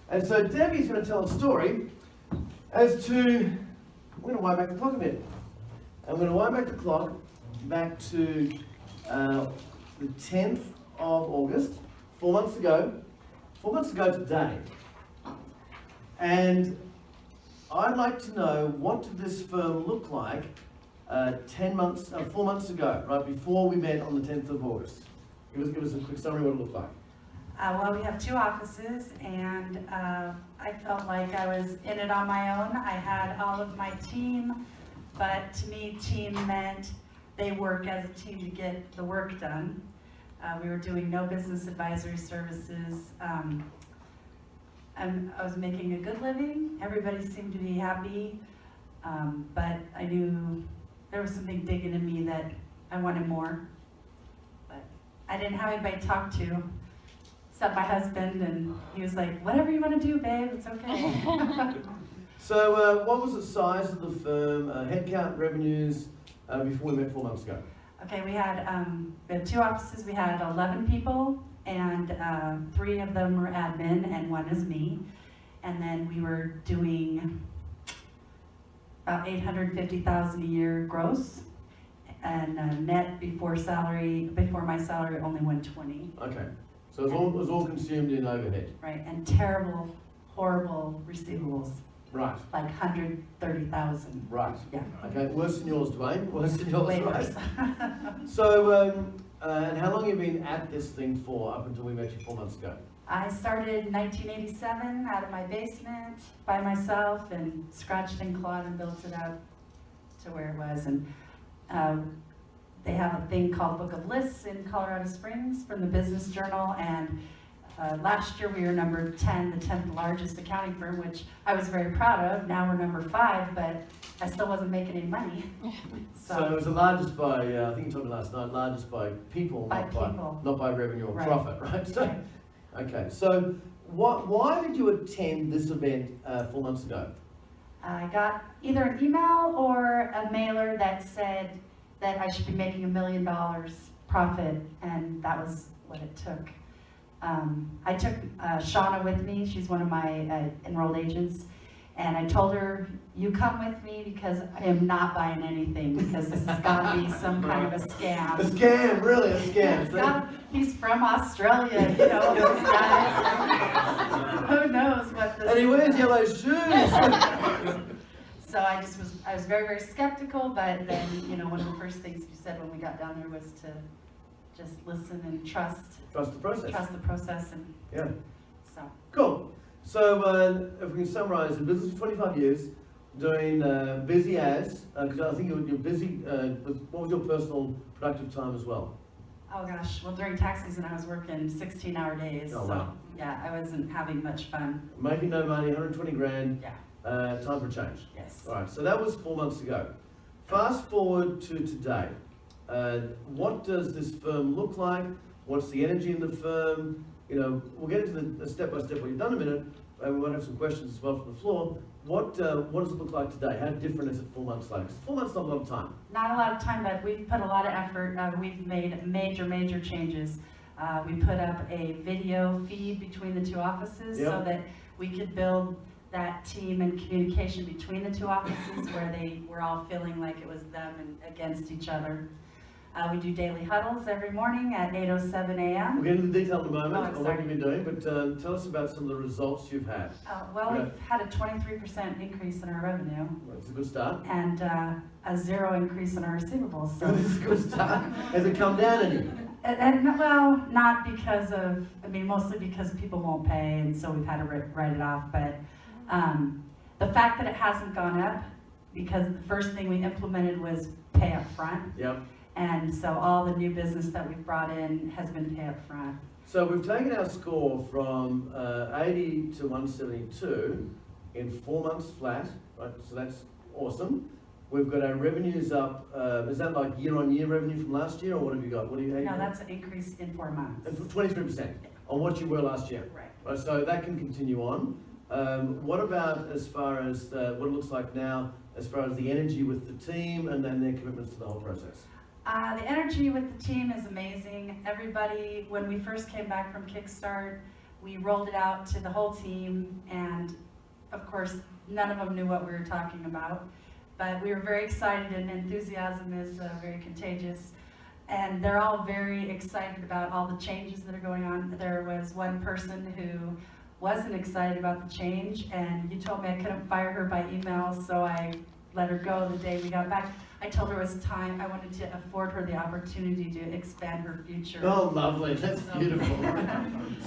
And so Debbie's going to tell a story as to, we're going to wind back the clock a bit. I'm going to wind back the clock back to the 10th of August, 4 months ago. 4 months ago today. And I'd like to know, what did this firm look like 4 months ago, right before we met on the 10th of August? Give us a quick summary of what it looked like. Well, we have 2 offices, and I felt like I was in it on my own. I had all of my team, but to me, team meant they work as a team to get the work done. We were doing no business advisory services. I was making a good living. Everybody seemed to be happy, but I knew there was something digging in me that I wanted more. But I didn't have anybody to talk to, except my husband, and he was like, "Whatever you want to do, babe, it's okay." So, what was the size of the firm, headcount, revenues, before we met 4 months ago? Okay, we had 2 offices. We had 11 people, and 3 of them were admin, and 1 is me. And then we were doing about $850,000 a year gross, and net before my salary only $120. Okay, so it was all consumed in overhead. Right, and terrible, horrible receivables. Right. Like 130,000. Right. Yeah. Okay, worse than yours, Dwayne. Worse than yours, Way right? worse. So, and how long have you been at this thing for, up until we met you 4 months ago? I started in 1987 out of my basement by myself and scratched and clawed and built it up to where it was. And they have a thing called Book of Lists in Colorado Springs from the Business Journal, and last year we were number 10, the 10th largest accounting firm, which I was very proud of. Now we're number 5, but I still wasn't making any money. So it was the largest by, I think you told me last night, largest by people, not by revenue or Right. profit, right? So, Right. okay, so why did you attend this event 4 months ago? I got either an email or a mailer that said that I should be making $1 million profit, and that was what it took. I took Shauna with me. She's one of my enrolled agents, and I told her, "You come with me because I am not buying anything, because this has got to be some kind of a scam." A scam, really, a scam. He's from Australia, you know, those guys. Who knows what this And he is wears about. yellow shoes. So I was very, very skeptical, but then, you know, one of the first things you said when we got down there was to just listen and trust Trust the process. Trust the process, and Yeah. so. Cool. So if we can summarize, in business for 25 years, doing busy as, because I think you're busy, what was your personal productive time as well? Oh gosh, well during tax season I was working 16-hour days, Oh, so wow. yeah, I wasn't having much fun. Making no money, 120 grand, Yeah, time for change. yes. All right, so that was 4 months ago. Fast forward to today. What does this firm look like? What's the energy in the firm? You know, we'll get into the step-by-step what you've done in a minute, and we might have some questions as well from the floor. What does it look like today? How different is it 4 months later? 4 months is not a lot of time. Not a lot of time, but we've put a lot of effort. We've made major changes. We put up a video feed between the 2 offices so that we could build that team and communication between the 2 offices where they were all feeling like it was them and against each other. We do daily huddles every morning at 8:07 a.m. We'll get into the detail in a moment on what sorry. you've been doing, but tell us about some of the results you've had. Well, we've had a 23% increase in our revenue That's a good start. and a 0 increase in our receivables. So. That's a good start. Has it come down any? Well, not because of, mostly because people won't pay, and so we've had to write it off, but the fact that it hasn't gone up, because the first thing we implemented was pay up front. Yep. And so all the new business that we've brought in has been pay up front. So we've taken our score from 80 to 172 in 4 months flat, right? So that's awesome. We've got our revenues up. Is that like year-on-year revenue from last year, or what have you got? No, that's an increase in 4 months. And 23% on what you were last year. Right. So that can continue on. What about as far as what it looks like now, as far as the energy with the team and then their commitments to the whole process? The energy with the team is amazing. Everybody, when we first came back from Kickstart, We rolled it out to the whole team, and of course, none of them knew what we were talking about. But we were very excited, and enthusiasm is very contagious. And they're all very excited about all the changes that are going on. There was one person who wasn't excited about the change, and you told me I couldn't fire her by email, so I let her go the day we got back. I told her it was time. I wanted to afford her the opportunity to expand her future. Oh, lovely. That's beautiful.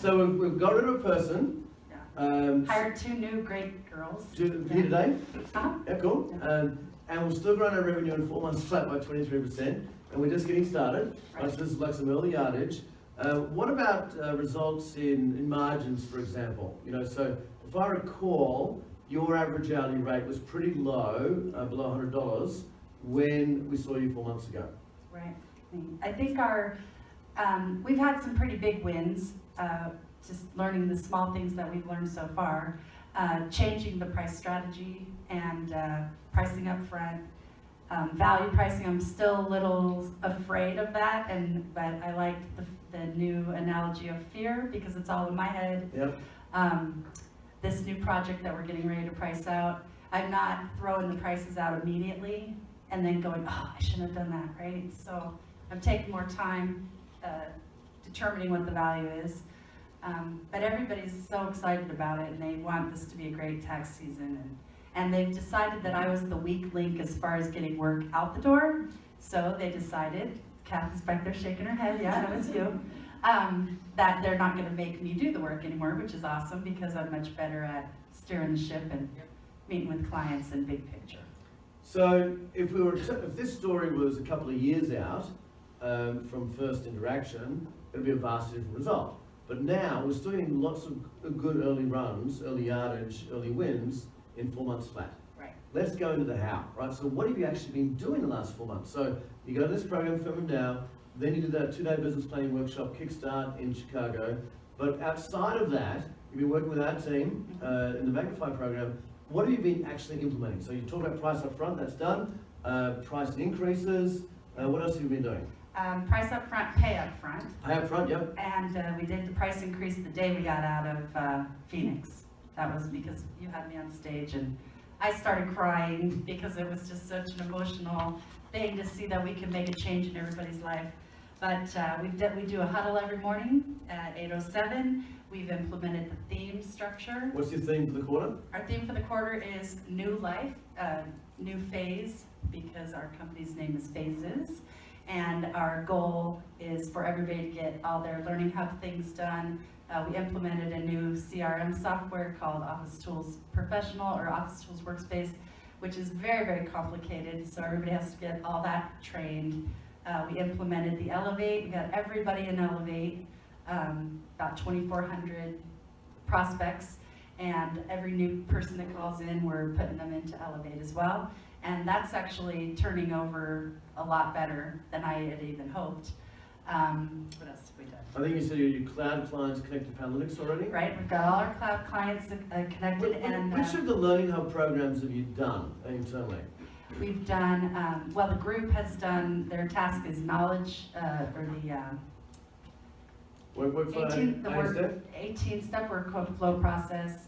So we've got rid of a person. Yeah. Hired 2 new great girls. Here today. Uh-huh. Yeah, cool. Yeah. And we've still grown our revenue in 4 months flat by 23%. And we're just getting started. Right. So this is like some early yardage. What about results in margins, for example? You know, so if I recall, your average hourly rate was pretty low, below $100, when we saw you 4 months ago. Right. I think we've had some pretty big wins, just learning the small things that we've learned so far, changing the price strategy and pricing up front. Value pricing, I'm still a little afraid of that, but I like the new analogy of fear because it's all in my head. Yep. This new project that we're getting ready to price out, I'm not throwing the prices out immediately and then going, oh, I shouldn't have done that, right? So I'm taking more time determining what the value is. But everybody's so excited about it, and they want this to be a great tax season. And they've decided that I was the weak link as far as getting work out the door. So they decided, Kathy's back there shaking her head, yeah, that was you, that they're not gonna make me do the work anymore, which is awesome because I'm much better at steering the ship and meeting with clients and big picture. So if this story was a couple of years out from first interaction, it'd be a vastly different result. But now we're still getting lots of good early runs, early yardage, early wins in 4 months flat. Right. Let's go into the how, right? So what have you actually been doing the last 4 months? So you go to this program, Firm Now, then you did that 2-day business planning workshop, Kickstart in Chicago. But outside of that, you've been working with our team in the Magnify program. What have you been actually implementing? So you talk about price up front, that's done. Price increases. What else have you been doing? Price up front, pay up front. Pay up front, yep. And we did the price increase the day we got out of Phoenix. That was because you had me on stage and I started crying because it was just such an emotional thing to see that we can make a change in everybody's life. But we do a huddle every morning at 8:07. We've implemented the theme structure. What's your theme for the quarter? Our theme for the quarter is new life, new phase, because our company's name is Phases. And our goal is for everybody to get all their Learning Hub things done. We implemented a new CRM software called Office Tools Professional or Office Tools Workspace, which is very, very complicated. So everybody has to get all that trained. We implemented the Elevate. We got everybody in Elevate, about 2,400 prospects. And every new person that calls in, we're putting them into Elevate as well. And that's actually turning over a lot better than I had even hoped. What else have we done? I think you said your cloud clients connected to Analytics already? Right, we've got all our cloud clients connected. Which of the Learning Hub programs have you done internally? We've done, well, the group has done, their task is knowledge, or the Workflow, 18-step workflow process,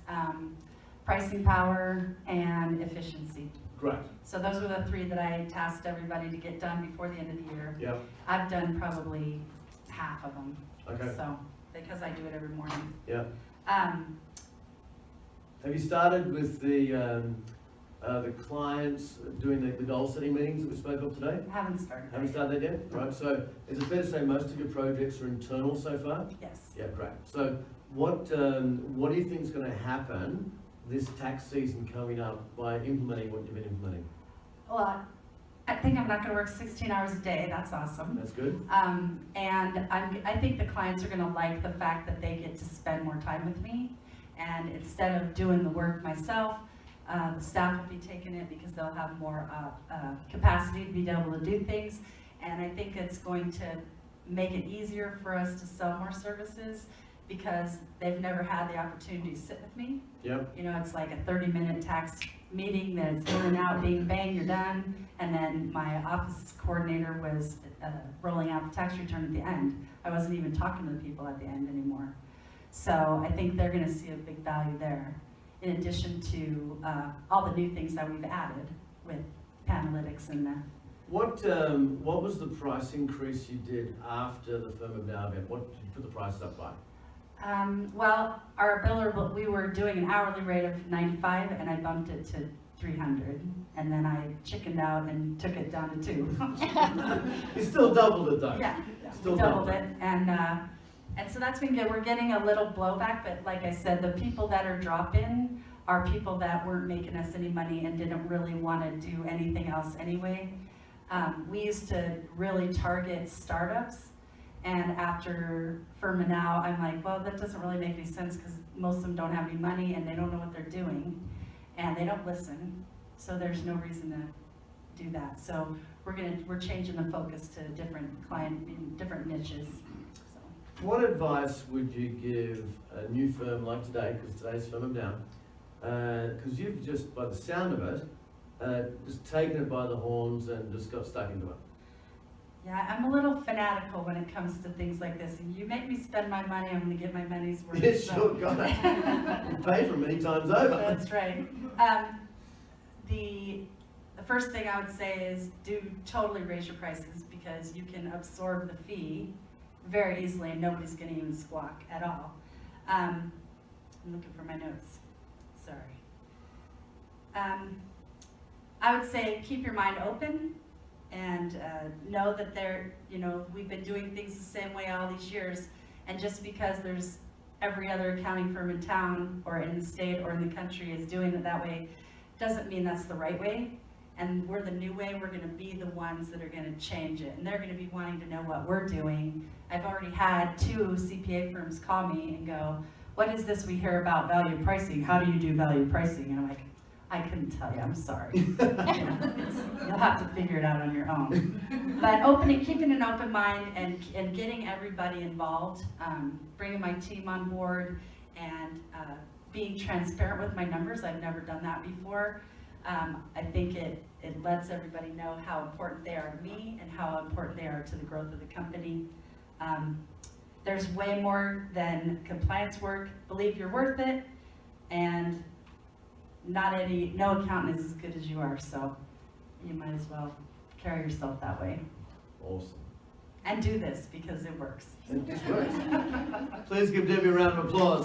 pricing power, and efficiency. Great. So those were the 3 that I tasked everybody to get done before the end of the year. Yeah. I've done probably half of them. Okay. So, because I do it every morning. Yeah. Have you started with the clients doing the goal setting meetings that we spoke of today? Haven't started. Haven't started that yet? Right. So is it fair to say most of your projects are internal so far? Yes. Yeah, great. So what do you think is going to happen this tax season coming up by implementing what you've been implementing? Well, I think I'm not going to work 16 hours a day. That's awesome. That's good. And I think the clients are going to like the fact that they get to spend more time with me. And instead of doing the work myself, the staff will be taking it because they'll have more capacity to be able to do things. And I think it's going to make it easier for us to sell more services because they've never had the opportunity to sit with me. Yep. You know, it's like a 30-minute tax meeting that's in and out, bing, bang, you're done. And then my office coordinator was rolling out the tax return at the end. I wasn't even talking to the people at the end anymore. So I think they're gonna see a big value there, in addition to all the new things that we've added with Panalytics and the. What was the price increase you did after the firm of now event? What did you put the price up by? Well, our biller, we were doing an hourly rate of 95 and I bumped it to 300, and then I chickened out and took it down to 2. You still doubled it though. Yeah, Still doubled it, and so that's been good. We're getting a little blowback, but like I said, the people that are drop-in are people that weren't making us any money and didn't really want to do anything else anyway. We used to really target startups, and after Firma Now, I'm like, well, that doesn't really make any sense because most of them don't have any money and they don't know what they're doing, and they don't listen. So there's no reason to do that. So we're changing the focus to different niches. So. What advice would you give a new firm like today, because today's Firm of Down, because you've just, by the sound of it, just taken it by the horns and just got stuck into it? Yeah, I'm a little fanatical when it comes to things like this. And you make me spend my money, I'm going to get my money's worth. Yes, sure, got it. You paid for it many times over. That's right. The first thing I would say is do totally raise your prices, because you can absorb the fee very easily and nobody's going to even squawk at all. I'm looking for my notes. Sorry. I would say keep your mind open and know that we've been doing things the same way all these years, and just because there's every other accounting firm in town or in the state or in the country is doing it that way, doesn't mean that's the right way. And we're the new way. We're going to be the ones that are going to change it, and they're going to be wanting to know what we're doing. I've already had 2 CPA firms call me and go, what is this we hear about value pricing? How do you do value pricing? And I'm like, I couldn't tell you, I'm sorry. You'll have to figure it out on your own. But keeping an open mind and getting everybody involved, bringing my team on board, and being transparent with my numbers. I've never done that before. I think it lets everybody know how important they are to me and how important they are to the growth of the company. There's way more than compliance work. Believe you're worth it, and no accountant is as good as you are, so you might as well carry yourself that way. Awesome. And do this because it works. It just works. Please give Debbie a round of applause.